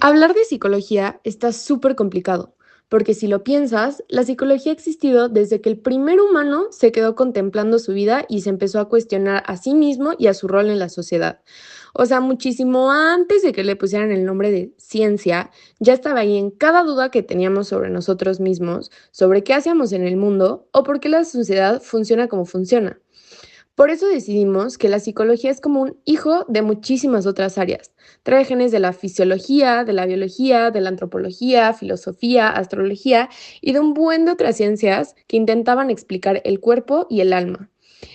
Hablar de psicología está súper complicado, porque si lo piensas, la psicología ha existido desde que el primer humano se quedó contemplando su vida y se empezó a cuestionar a sí mismo y a su rol en la sociedad. O sea, muchísimo antes de que le pusieran el nombre de ciencia, ya estaba ahí en cada duda que teníamos sobre nosotros mismos, sobre qué hacíamos en el mundo o por qué la sociedad funciona como funciona. Por eso decidimos que la psicología es como un hijo de muchísimas otras áreas. Trae genes de la fisiología, de la biología, de la antropología, filosofía, astrología y de un buen de otras ciencias que intentaban explicar el cuerpo y el alma.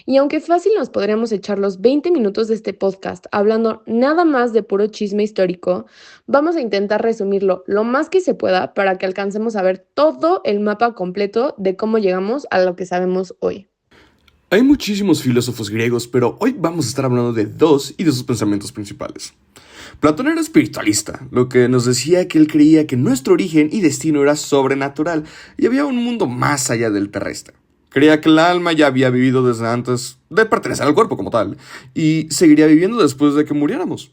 Y aunque fácil nos podríamos echar los 20 minutos de este podcast hablando nada más de puro chisme histórico, vamos a intentar resumirlo lo más que se pueda para que alcancemos a ver todo el mapa completo de cómo llegamos a lo que sabemos hoy. Hay muchísimos filósofos griegos, pero hoy vamos a estar hablando de dos y de sus pensamientos principales. Platón era espiritualista, lo que nos decía que él creía que nuestro origen y destino era sobrenatural y había un mundo más allá del terrestre. Creía que el alma ya había vivido desde antes de pertenecer al cuerpo como tal y seguiría viviendo después de que muriéramos.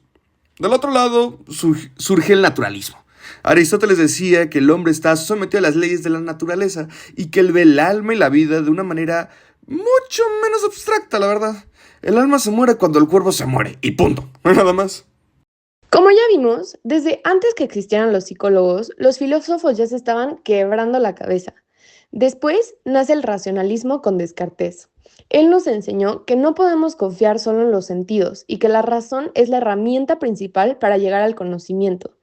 Del otro lado surge el naturalismo. Aristóteles decía que el hombre está sometido a las leyes de la naturaleza y que él ve el alma y la vida de una manera mucho menos abstracta, la verdad. El alma se muere cuando el cuerpo se muere, y punto, nada más. Como ya vimos, desde antes que existieran los psicólogos, los filósofos ya se estaban quebrando la cabeza. Después nace el racionalismo con Descartes. Él nos enseñó que no podemos confiar solo en los sentidos y que la razón es la herramienta principal para llegar al conocimiento.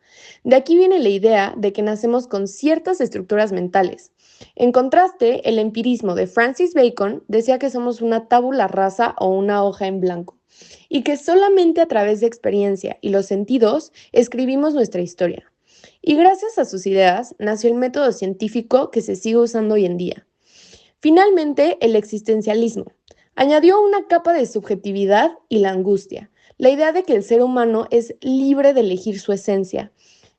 De aquí viene la idea de que nacemos con ciertas estructuras mentales. En contraste, el empirismo de Francis Bacon decía que somos una tabula rasa o una hoja en blanco, y que solamente a través de experiencia y los sentidos escribimos nuestra historia. Y gracias a sus ideas nació el método científico que se sigue usando hoy en día. Finalmente, el existencialismo añadió una capa de subjetividad y la angustia, la idea de que el ser humano es libre de elegir su esencia.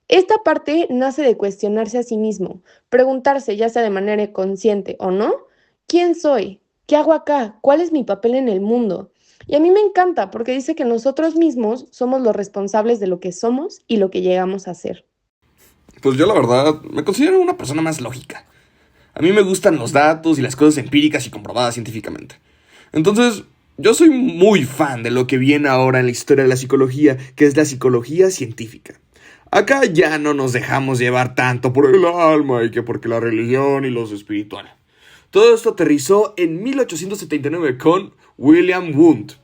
Esta parte nace de cuestionarse a sí mismo, preguntarse, ya sea de manera consciente o no, ¿quién soy? ¿Qué hago acá? ¿Cuál es mi papel en el mundo? Y a mí me encanta porque dice que nosotros mismos somos los responsables de lo que somos y lo que llegamos a ser. Pues yo la verdad me considero una persona más lógica. A mí me gustan los datos y las cosas empíricas y comprobadas científicamente. Entonces, yo soy muy fan de lo que viene ahora en la historia de la psicología, que es la psicología científica. Acá ya no nos dejamos llevar tanto por el alma y que porque la religión y los espiritual. Todo esto aterrizó en 1879 con William Wundt,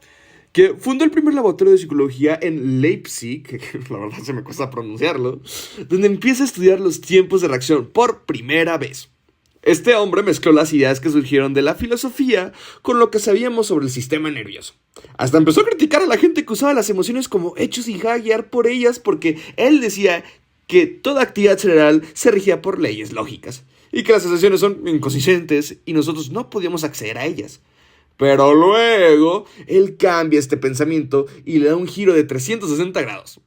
que fundó el primer laboratorio de psicología en Leipzig, que la verdad se me cuesta pronunciarlo, donde empieza a estudiar los tiempos de reacción por primera vez. Este hombre mezcló las ideas que surgieron de la filosofía con lo que sabíamos sobre el sistema nervioso. Hasta empezó a criticar a la gente que usaba las emociones como hechos y dejaba guiar por ellas porque él decía que toda actividad cerebral se regía por leyes lógicas y que las sensaciones son inconsistentes y nosotros no podíamos acceder a ellas. Pero luego él cambia este pensamiento y le da un giro de 360 grados.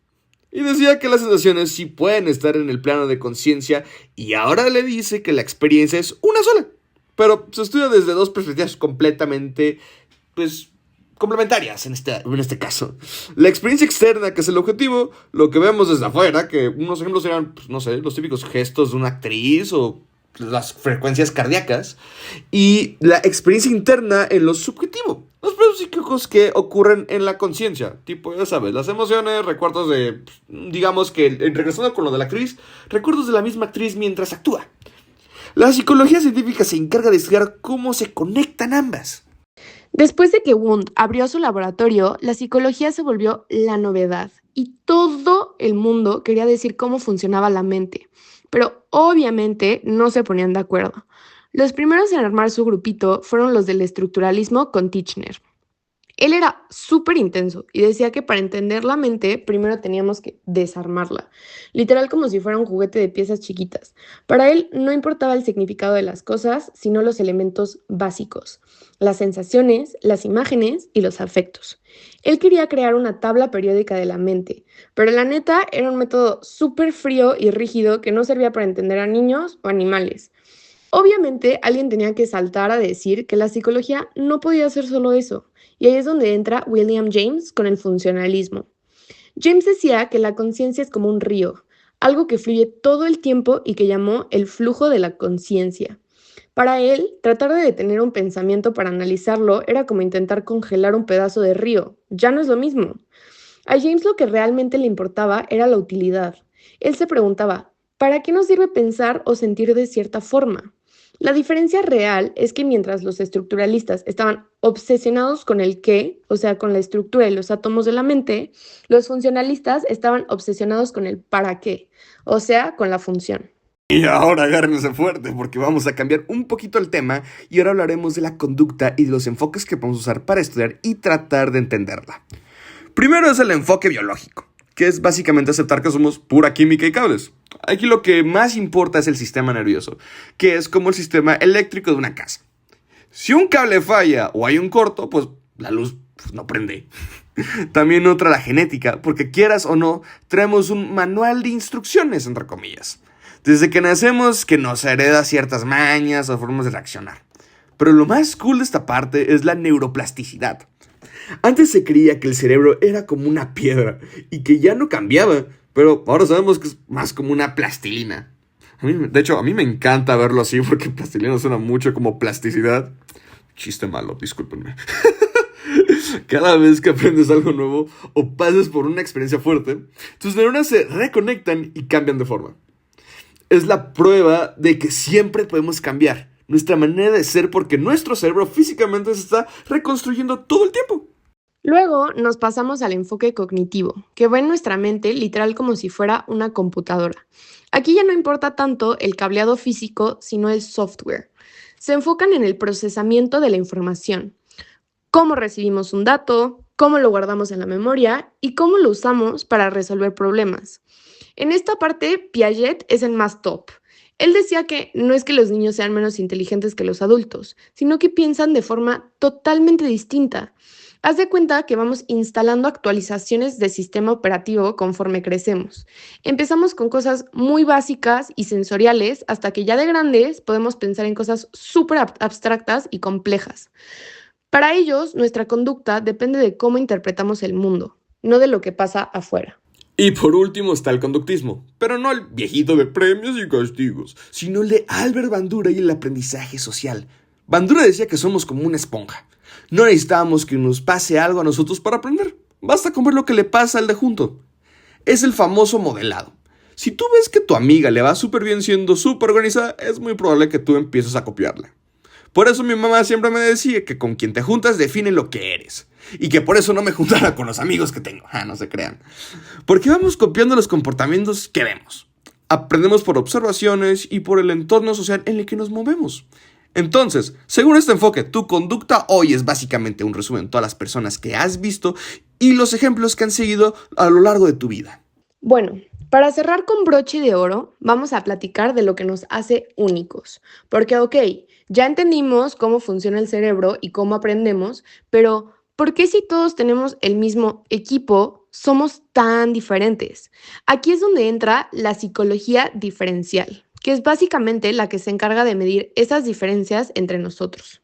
Y decía que las sensaciones sí pueden estar en el plano de conciencia y ahora le dice que la experiencia es una sola. Pero se estudia desde dos perspectivas completamente, complementarias en este caso. La experiencia externa, que es el objetivo, lo que vemos desde afuera, que unos ejemplos serían, no sé, los típicos gestos de una actriz o las frecuencias cardíacas. Y la experiencia interna en lo subjetivo. Los procesos psíquicos que ocurren en la conciencia. Tipo, ya sabes, las emociones, recuerdos de, digamos que, regresando con lo de la actriz, recuerdos de la misma actriz mientras actúa. La psicología científica se encarga de estudiar cómo se conectan ambas. Después de que Wundt abrió su laboratorio, la psicología se volvió la novedad y todo el mundo quería decir cómo funcionaba la mente, pero obviamente no se ponían de acuerdo. Los primeros en armar su grupito fueron los del estructuralismo con Titchener. Él era súper intenso y decía que para entender la mente primero teníamos que desarmarla, literal como si fuera un juguete de piezas chiquitas. Para él no importaba el significado de las cosas, sino los elementos básicos, las sensaciones, las imágenes y los afectos. Él quería crear una tabla periódica de la mente, pero la neta era un método súper frío y rígido que no servía para entender a niños o animales. Obviamente, alguien tenía que saltar a decir que la psicología no podía ser solo eso, y ahí es donde entra William James con el funcionalismo. James decía que la conciencia es como un río. algo que fluye todo el tiempo y que llamó el flujo de la conciencia. Para él, tratar de detener un pensamiento para analizarlo era como intentar congelar un pedazo de río. Ya no es lo mismo. A James lo que realmente le importaba era la utilidad. Él se preguntaba, ¿para qué nos sirve pensar o sentir de cierta forma? La diferencia real es que mientras los estructuralistas estaban obsesionados con el qué, o sea, con la estructura y los átomos de la mente, los funcionalistas estaban obsesionados con el para qué, o sea, con la función. Y ahora agárrense fuerte porque vamos a cambiar un poquito el tema y ahora hablaremos de la conducta y de los enfoques que podemos usar para estudiar y tratar de entenderla. Primero es el enfoque biológico, que es básicamente aceptar que somos pura química y cables. Aquí lo que más importa es el sistema nervioso, que es como el sistema eléctrico de una casa. Si un cable falla o hay un corto, pues la luz no prende. También otra la genética, porque quieras o no, traemos un manual de instrucciones, entre comillas. Desde que nacemos que nos hereda ciertas mañas o formas de reaccionar. Pero lo más cool de esta parte es la neuroplasticidad. Antes se creía que el cerebro era como una piedra y que ya no cambiaba, pero ahora sabemos que es más como una plastilina. De hecho, a mí me encanta verlo así porque plastilina suena mucho como plasticidad. Chiste malo, discúlpenme. Cada vez que aprendes algo nuevo o pasas por una experiencia fuerte, tus neuronas se reconectan y cambian de forma. Es la prueba de que siempre podemos cambiar nuestra manera de ser porque nuestro cerebro físicamente se está reconstruyendo todo el tiempo. Luego nos pasamos al enfoque cognitivo, que va en nuestra mente literal como si fuera una computadora. Aquí ya no importa tanto el cableado físico, sino el software. Se enfocan en el procesamiento de la información, cómo recibimos un dato, cómo lo guardamos en la memoria y cómo lo usamos para resolver problemas. En esta parte, Piaget es el más top. Él decía que no es que los niños sean menos inteligentes que los adultos, sino que piensan de forma totalmente distinta. Haz de cuenta que vamos instalando actualizaciones de sistema operativo conforme crecemos. Empezamos con cosas muy básicas y sensoriales hasta que ya de grandes podemos pensar en cosas súper abstractas y complejas. Para ellos, nuestra conducta depende de cómo interpretamos el mundo, no de lo que pasa afuera. Y por último está el conductismo, pero no el viejito de premios y castigos, sino el de Albert Bandura y el aprendizaje social. Bandura decía que somos como una esponja. No necesitamos que nos pase algo a nosotros para aprender. Basta con ver lo que le pasa al de junto. Es el famoso modelado. Si tú ves que tu amiga le va súper bien siendo súper organizada, es muy probable que tú empieces a copiarla. Por eso mi mamá siempre me decía que con quien te juntas define lo que eres. Y que por eso no me juntara con los amigos que tengo. No se crean. Porque vamos copiando los comportamientos que vemos. Aprendemos por observaciones y por el entorno social en el que nos movemos. Entonces, según este enfoque, tu conducta hoy es básicamente un resumen de todas las personas que has visto y los ejemplos que han seguido a lo largo de tu vida. Bueno, para cerrar con broche de oro, vamos a platicar de lo que nos hace únicos. Porque, ok, ya entendimos cómo funciona el cerebro y cómo aprendemos, pero ¿por qué si todos tenemos el mismo equipo, somos tan diferentes? Aquí es donde entra la psicología diferencial, que es básicamente la que se encarga de medir esas diferencias entre nosotros.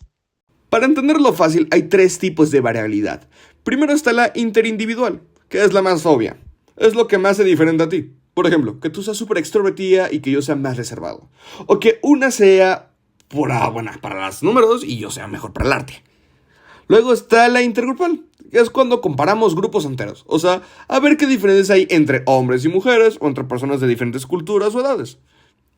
Para entenderlo fácil, hay tres tipos de variabilidad. Primero está la interindividual, que es la más obvia. Es lo que me hace diferente a ti. Por ejemplo, que tú seas súper extrovertida y que yo sea más reservado. O que una sea buena para los números y yo sea mejor para el arte. Luego está la intergrupal, que es cuando comparamos grupos enteros. O sea, a ver qué diferencias hay entre hombres y mujeres o entre personas de diferentes culturas o edades.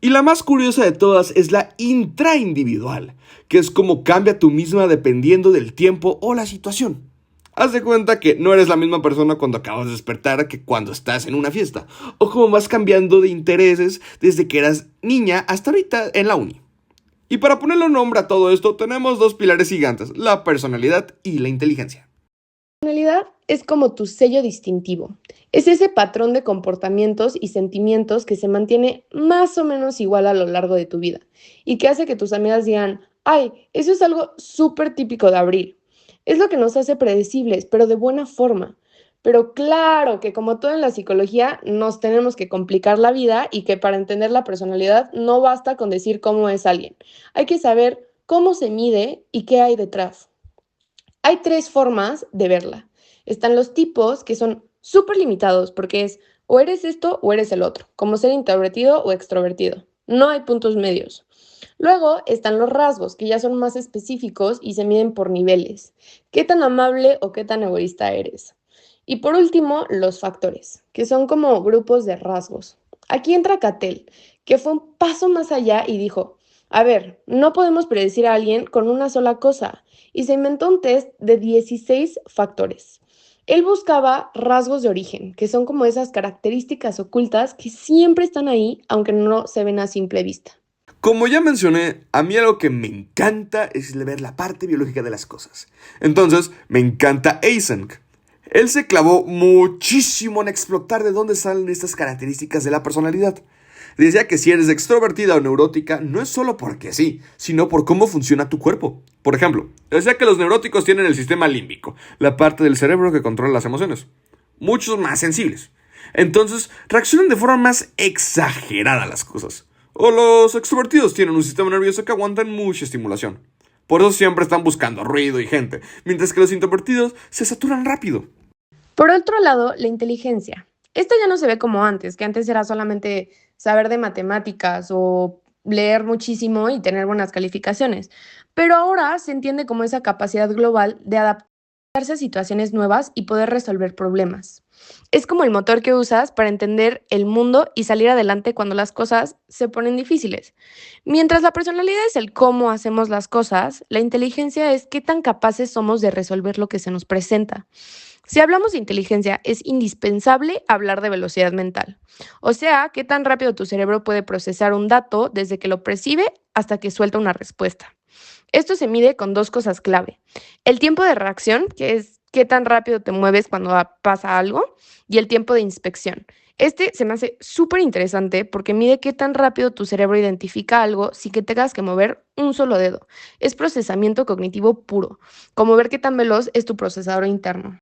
Y la más curiosa de todas es la intraindividual, que es como cambia tú misma dependiendo del tiempo o la situación. Haz de cuenta que no eres la misma persona cuando acabas de despertar que cuando estás en una fiesta, o como vas cambiando de intereses desde que eras niña hasta ahorita en la uni. Y para ponerle un nombre a todo esto, tenemos dos pilares gigantes, la personalidad y la inteligencia. La personalidad es como tu sello distintivo. Es ese patrón de comportamientos y sentimientos que se mantiene más o menos igual a lo largo de tu vida y que hace que tus amigas digan, ay, eso es algo súper típico de Abril. Es lo que nos hace predecibles, pero de buena forma. Pero claro que como todo en la psicología, nos tenemos que complicar la vida y que para entender la personalidad no basta con decir cómo es alguien. Hay que saber cómo se mide y qué hay detrás. Hay tres formas de verla. Están los tipos, que son súper limitados porque es O eres esto o eres el otro, como ser introvertido o extrovertido. No hay puntos medios. Luego están los rasgos, que ya son más específicos y se miden por niveles. ¿Qué tan amable o qué tan egoísta eres? Y por último, los factores, que son como grupos de rasgos. Aquí entra Cattell, que fue un paso más allá y dijo, a ver, no podemos predecir a alguien con una sola cosa, y se inventó un test de 16 factores. Él buscaba rasgos de origen, que son como esas características ocultas que siempre están ahí, aunque no se ven a simple vista. Como ya mencioné, a mí algo que me encanta es ver la parte biológica de las cosas. Entonces, me encanta Eysenck. Él se clavó muchísimo en explotar de dónde salen estas características de la personalidad. Decía que si eres extrovertida o neurótica, no es solo porque sí, sino por cómo funciona tu cuerpo. Por ejemplo, decía que los neuróticos tienen el sistema límbico, la parte del cerebro que controla las emociones. Muchos más sensibles. Entonces, reaccionan de forma más exagerada a las cosas. O los extrovertidos tienen un sistema nervioso que aguanta mucha estimulación. Por eso siempre están buscando ruido y gente, mientras que los introvertidos se saturan rápido. Por otro lado, la inteligencia. Esta ya no se ve como antes, que antes era solamente saber de matemáticas o leer muchísimo y tener buenas calificaciones, pero ahora se entiende como esa capacidad global de adaptarse a situaciones nuevas y poder resolver problemas. Es como el motor que usas para entender el mundo y salir adelante cuando las cosas se ponen difíciles. Mientras la personalidad es el cómo hacemos las cosas, la inteligencia es qué tan capaces somos de resolver lo que se nos presenta. Si hablamos de inteligencia, es indispensable hablar de velocidad mental. O sea, qué tan rápido tu cerebro puede procesar un dato desde que lo percibe hasta que suelta una respuesta. Esto se mide con dos cosas clave. El tiempo de reacción, que es qué tan rápido te mueves cuando pasa algo, y el tiempo de inspección. Este se me hace súper interesante porque mide qué tan rápido tu cerebro identifica algo sin que tengas que mover un solo dedo. Es procesamiento cognitivo puro, como ver qué tan veloz es tu procesador interno.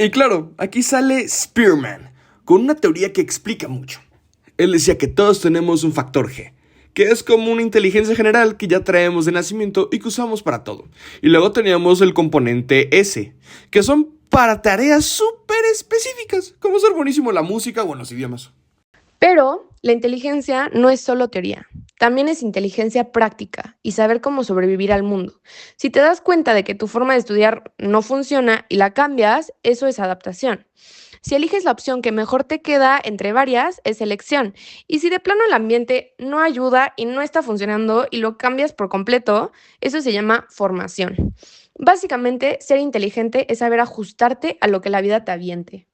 Y claro, aquí sale Spearman, con una teoría que explica mucho. Él decía que todos tenemos un factor G, que es como una inteligencia general que ya traemos de nacimiento y que usamos para todo. Y luego teníamos el componente S, que son para tareas súper específicas, como ser buenísimo en la música o en los idiomas. Pero la inteligencia no es solo teoría, también es inteligencia práctica y saber cómo sobrevivir al mundo. Si te das cuenta de que tu forma de estudiar no funciona y la cambias, eso es adaptación. Si eliges la opción que mejor te queda entre varias, es elección. Y si de plano el ambiente no ayuda y no está funcionando y lo cambias por completo, eso se llama formación. Básicamente, ser inteligente es saber ajustarte a lo que la vida te aviente.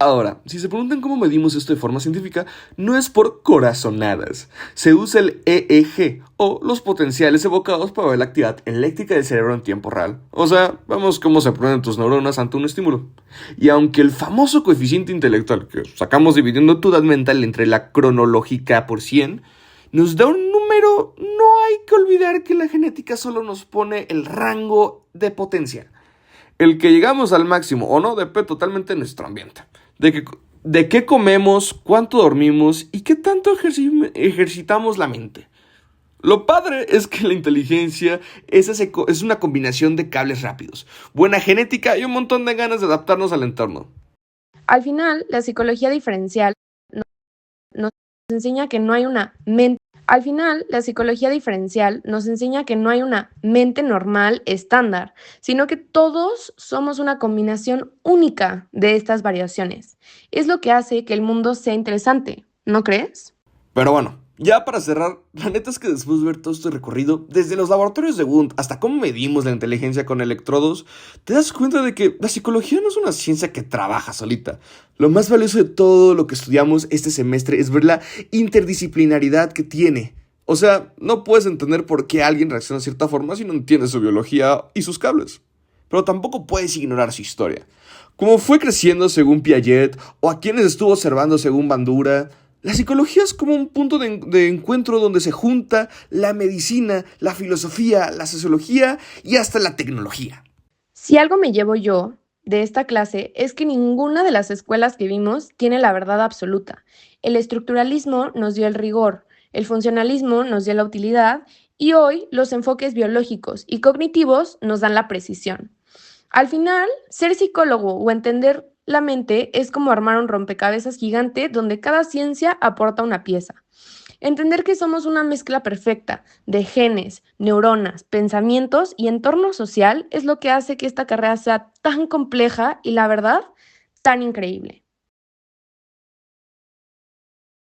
Ahora, si se preguntan cómo medimos esto de forma científica, no es por corazonadas. Se usa el EEG o los potenciales evocados para ver la actividad eléctrica del cerebro en tiempo real. O sea, vemos cómo se prenden tus neuronas ante un estímulo. Y aunque el famoso coeficiente intelectual que sacamos dividiendo tu edad mental entre la cronológica por 100 nos da un número, no hay que olvidar que la genética solo nos pone el rango de potencia. El que llegamos al máximo o no depende totalmente de nuestro ambiente. De qué comemos, cuánto dormimos y qué tanto ejercitamos la mente. Lo padre es que la inteligencia es una combinación de cables rápidos, buena genética y un montón de ganas de adaptarnos al entorno. Al final, la psicología diferencial nos enseña que no hay una mente. Al final, la psicología diferencial nos enseña que no hay una mente normal estándar, sino que todos somos una combinación única de estas variaciones. Es lo que hace que el mundo sea interesante, ¿no crees? Pero bueno, ya para cerrar, la neta es que después de ver todo este recorrido, desde los laboratorios de Wundt hasta cómo medimos la inteligencia con electrodos, te das cuenta de que la psicología no es una ciencia que trabaja solita. Lo más valioso de todo lo que estudiamos este semestre es ver la interdisciplinaridad que tiene. O sea, no puedes entender por qué alguien reacciona de cierta forma si no entiendes su biología y sus cables. Pero tampoco puedes ignorar su historia. Cómo fue creciendo según Piaget o a quienes estuvo observando según Bandura. La psicología es como un punto de encuentro donde se junta la medicina, la filosofía, la sociología y hasta la tecnología. Si algo me llevo yo de esta clase es que ninguna de las escuelas que vimos tiene la verdad absoluta. El estructuralismo nos dio el rigor, el funcionalismo nos dio la utilidad y hoy los enfoques biológicos y cognitivos nos dan la precisión. Al final, ser psicólogo o entender la mente es como armar un rompecabezas gigante donde cada ciencia aporta una pieza. Entender que somos una mezcla perfecta de genes, neuronas, pensamientos y entorno social es lo que hace que esta carrera sea tan compleja y, la verdad, tan increíble.